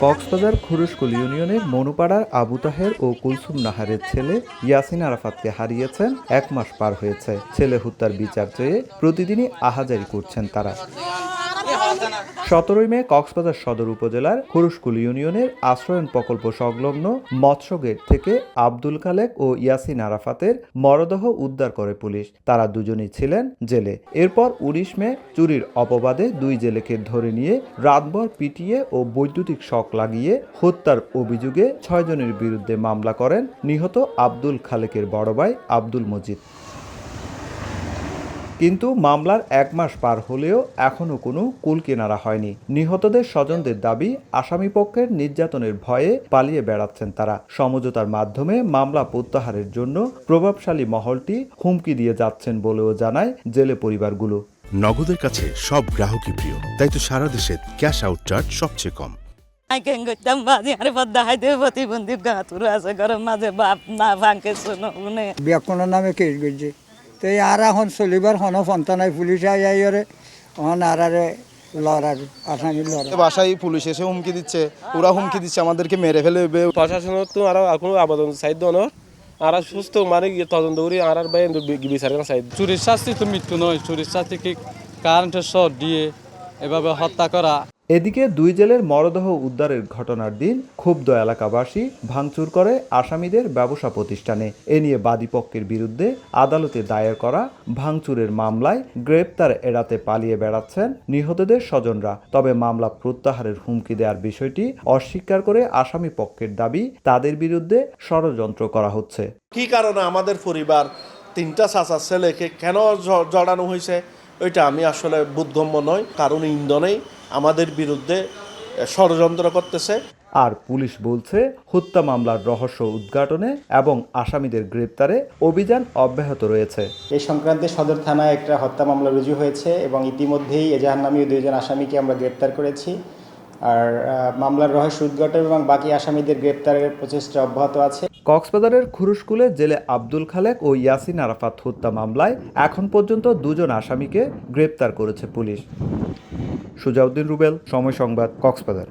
কক্সবাজার খুরুশকুল ইউনিয়নের মনুপাড়ার আবু তাহের ও কুলসুম নাহারের ছেলে ইয়াসিন আরাফাতকে হারিয়েছেন 1 মাস পার হয়েছে। ছেলে হত্যার বিচার চেয়ে প্রতিদিনই আহাজারি করছেন তারা। 17 মে কক্সবাজার সদর উপজেলার খুরুশকুল ইউনিয়নের আশ্রয়ন প্রকল্প সংলগ্ন মৎস্য গেট থেকে আব্দুল খালেক ও ইয়াসিন আরাফাতের মরদেহ উদ্ধার করে পুলিশ। তারা দুজনেই ছিলেন জেলে। এরপর 19 মে চুরির অপবাদে 2 জেলেকে ধরে নিয়ে রাতভর পিটিয়ে ও বৈদ্যুতিক শক লাগিয়ে হত্যার অভিযোগে 6 জনের বিরুদ্ধে মামলা করেন নিহত আব্দুল খালেকের বড় ভাই আব্দুল মজিদ। কিন্তু মামলার 1 মাস পার হলেও এখনও কোনো কুলকিনারা হয়নি। নিহতদের স্বজনদের দাবি, আসামিপক্ষের নির্যাতনের ভয়ে পালিয়ে বেড়াচ্ছেন তারা। সমঝোতার মাধ্যমে মামলা প্রত্যাহারের জন্য প্রভাবশালী মহলটি হুমকি দিয়ে যাচ্ছেন বলেও জানায় জেলে পরিবারগুলো। নগদের কাছে সব গ্রাহকই প্রিয়, তাই তো সারা দেশে ক্যাশ আউট চার্জ সবচেয়ে কম। নামে কেস করছে তো আর এখন চলিবার হন ফন্তা নাই, পুলিশ আইয়ারে হন আর লড়ার আসামি লড়ার বাসায় পুলিশ এসে হুমকি দিচ্ছে, ওরা হুমকি দিচ্ছে আমাদেরকে মেরে ফেলবে। প্রশাসনের তো আরো কোনো আবেদন চাইদ না আর সুস্থ মানে তদন্ত করি আর বিচারের চাইদ। চুরির শাস্তি তো মৃত্যু নয়, চুরির শাস্তিকে কারেন্টের শর্ট দিয়ে এভাবে হত্যা করা। এদিকে 2 জেলের মরদেহ উদ্ধারের ঘটনার দিন ক্ষুব্ধ এলাকাবাসী ভাঙচুর করে আসামিদের ব্যবসা প্রতিষ্ঠানে। এ নিয়ে বাদীপক্ষের বিরুদ্ধে আদালতে দায়ের করা ভাঙচুরের মামলায় গ্রেপ্তার এড়াতে পালিয়ে বেড়াচ্ছেন নিহতদের স্বজনরা। তবে মামলা প্রত্যাহারের হুমকি দেওয়ার বিষয়টি অস্বীকার করে আসামি পক্ষের দাবি, তাদের বিরুদ্ধে ষড়যন্ত্র করা হচ্ছে। কি কারণে আমাদের পরিবার 3টা চাচার ছেলেকে কেন জড়ানো হয়েছে ওইটা আমি আসলে বোধগম্য নয়। কারণ ইন্ধনেই আমাদের বিরুদ্ধে ষড়যন্ত্র করতেছে। আর পুলিশ বলছে হত্যা মামলার রহস্য উদ্ঘাটনে এবং আসামিদের গ্রেপ্তারে অভিযান অব্যাহত রয়েছে। এই সংক্রান্তে সদর থানায় একটা হত্যা মামলা রুজু হয়েছে এবং ইতিমধ্যেই এজাহার নামীয় 2 জন আসামিকে আমরা গ্রেপ্তার করেছি। আর মামলার রহস্য উদ্ঘাটন এবং বাকি আসামিদের গ্রেপ্তারের প্রচেষ্টা অব্যাহত আছে। কক্সবাজারের খুরুশকুলে জেলে আব্দুল খালেক ও ইয়াসিন আরাফাত হত্যা মামলায় এখন পর্যন্ত 2 জন আসামিকে গ্রেপ্তার করেছে পুলিশ। সুজাউদ্দিন রুবেল, সময় সংবাদ, কক্সবাজার।